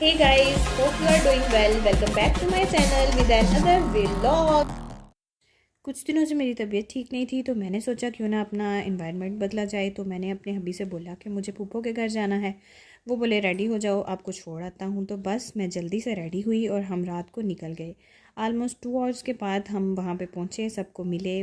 Hey guys, hope you are doing well. Welcome back to my channel with another vlog. कुछ दिनों से मेरी तबीयत ठीक नहीं थी तो मैंने सोचा क्यों ना अपना एनवायरनमेंट बदला जाए। तो मैंने अपने हब्बी से बोला कि मुझे फूफो के घर जाना है। वो बोले रेडी हो जाओ, आपको छोड़ आता हूँ। तो बस मैं जल्दी से रेडी हुई और हम रात को निकल गए। आलमोस्ट 2 आवर्स के बाद हम वहाँ पे पहुँचे, सबको मिले।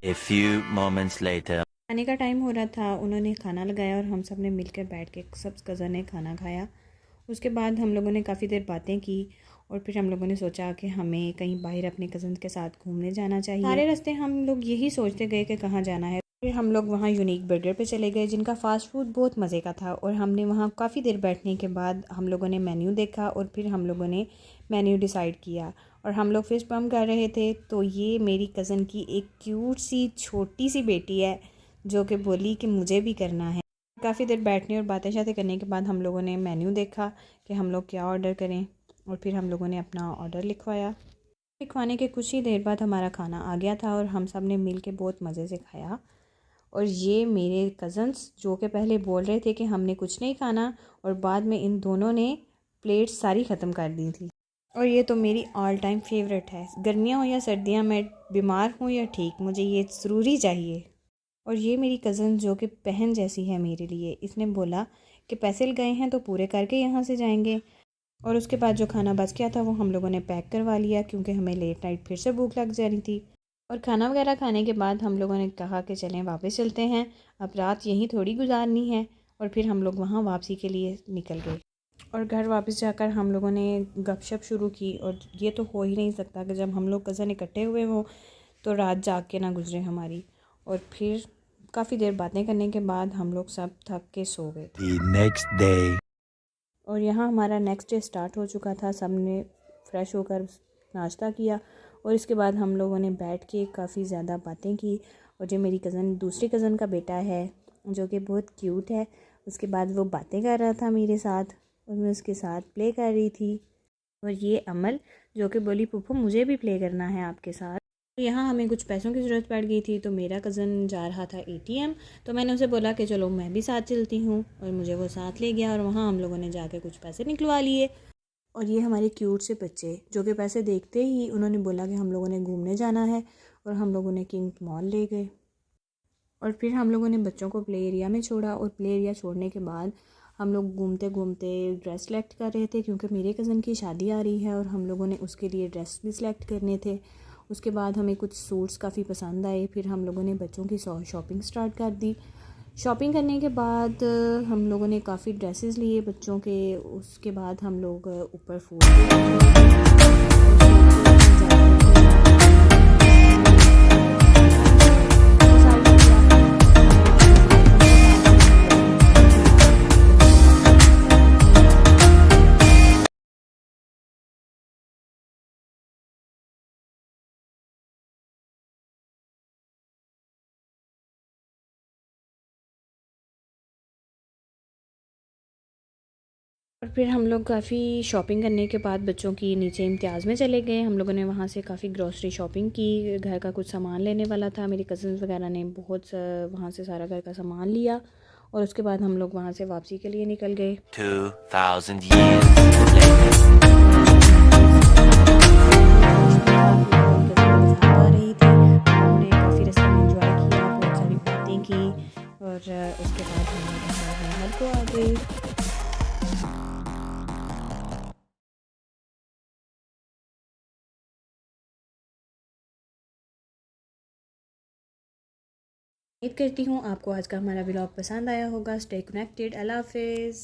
A few moments later. खाने का टाइम हो रहा था, उन्होंने खाना लगाया और हम सब ने मिलकर बैठ के सब कज़न ने खाना खाया। उसके बाद हम लोगों ने काफ़ी देर बातें की और फिर हम लोगों ने सोचा कि हमें कहीं बाहर अपने कज़न के साथ घूमने जाना चाहिए। सारे रास्ते हम लोग यही सोचते गए कि कहाँ जाना है। फिर हम लोग वहाँ यूनिक बर्गर पे चले गए, जिनका फ़ास्ट फूड बहुत मज़े का था। और हमने वहाँ काफ़ी देर बैठने के बाद हम लोगों ने मेन्यू देखा और फिर हम लोगों ने मेन्यू डिसाइड किया। और हम लोग फिश पम्प कर रहे थे तो ये मेरी कज़न की एक क्यूट सी छोटी सी बेटी है जो कि बोली कि मुझे भी करना है। काफ़ी देर बैठने और बातें शातें करने के बाद हम लोगों ने मेन्यू देखा कि हम लोग क्या ऑर्डर करें और फिर हम लोगों ने अपना ऑर्डर लिखवाया। लिखवाने के कुछ ही देर बाद हमारा खाना आ गया था और हम सब ने मिल के बहुत मज़े से खाया। और ये मेरे कज़न्स जो कि पहले बोल रहे थे कि हमने कुछ नहीं खाना और बाद में इन दोनों ने प्लेट सारी ख़त्म कर दी थी। और ये तो मेरी ऑल टाइम फेवरेट है, गर्मियाँ हो या सर्दियाँ, मैं बीमार हूँ या ठीक, मुझे ये ज़रूरी चाहिए। और ये मेरी कज़न जो कि बहन जैसी है मेरे लिए, इसने बोला कि पैसे लगाए हैं तो पूरे करके यहाँ से जाएंगे। और उसके बाद जो खाना बच गया था वो हम लोगों ने पैक करवा लिया क्योंकि हमें लेट नाइट फिर से भूख लग जा रही थी। और खाना वगैरह खाने के बाद हम लोगों ने कहा कि चलें वापस चलते हैं, अब रात यहीं थोड़ी गुजारनी है। और फिर हम लोग वहाँ वापसी के लिए निकल गए। और घर वापस जाकर हम लोगों ने गपशप शुरू की। और ये तो हो ही नहीं सकता कि जब हम लोग कज़न इकट्ठे हुए हों तो रात जाग के ना गुजरे हमारी। और फिर काफ़ी देर बातें करने के बाद हम लोग सब थक के सो गए थे। The next day. और यहाँ हमारा नेक्स्ट डे स्टार्ट हो चुका था। सब ने फ्रेश होकर नाश्ता किया और इसके बाद हम लोगों ने बैठ के काफ़ी ज़्यादा बातें की। और जो मेरी कज़न दूसरी कज़न का बेटा है जो कि बहुत क्यूट है, उसके बाद वो बातें कर रहा था मेरे साथ और मैं उसके साथ प्ले कर रही थी। और ये अमल जो कि बोली फूफो मुझे भी प्ले करना है आपके साथ। यहाँ हमें कुछ पैसों की ज़रूरत पड़ गई थी तो मेरा कज़न जा रहा था एटीएम, तो मैंने उसे बोला कि चलो मैं भी साथ चलती हूँ। और मुझे वो साथ ले गया और वहाँ हम लोगों ने जाके कुछ पैसे निकलवा लिए। और ये हमारे क्यूट से बच्चे जो कि पैसे देखते ही उन्होंने बोला कि हम लोगों ने घूमने जाना है और हम लोगों ने किंग मॉल ले गए। और फिर हम लोगों ने बच्चों को प्ले एरिया में छोड़ा और प्ले एरिया छोड़ने के बाद हम लोग घूमते घूमते ड्रेस सेलेक्ट कर रहे थे क्योंकि मेरे कज़न की शादी आ रही है और हम लोगों ने उसके लिए ड्रेस भी सिलेक्ट करने थे। उसके बाद हमें कुछ सूट्स काफ़ी पसंद आए, फिर हम लोगों ने बच्चों की शॉपिंग स्टार्ट कर दी। शॉपिंग करने के बाद हम लोगों ने काफ़ी ड्रेसेस लिए बच्चों के। उसके बाद हम लोग ऊपर फूड और फिर हम लोग काफ़ी शॉपिंग करने के बाद बच्चों की नीचे इम्तियाज़ में चले गए। हम लोगों ने वहाँ से काफ़ी ग्रॉसरी शॉपिंग की, घर का कुछ सामान लेने वाला था। मेरी कज़न्स वगैरह ने बहुत वहाँ से सारा घर का सामान लिया और उसके बाद हम लोग वहाँ से वापसी के लिए निकल गए। 2000 years later. और उसके बाद हम लोग घर को आ गए। उम्मीद करती हूँ आपको आज का हमारा व्लॉग पसंद आया होगा। Stay connected. अल्लाह हाफिज़।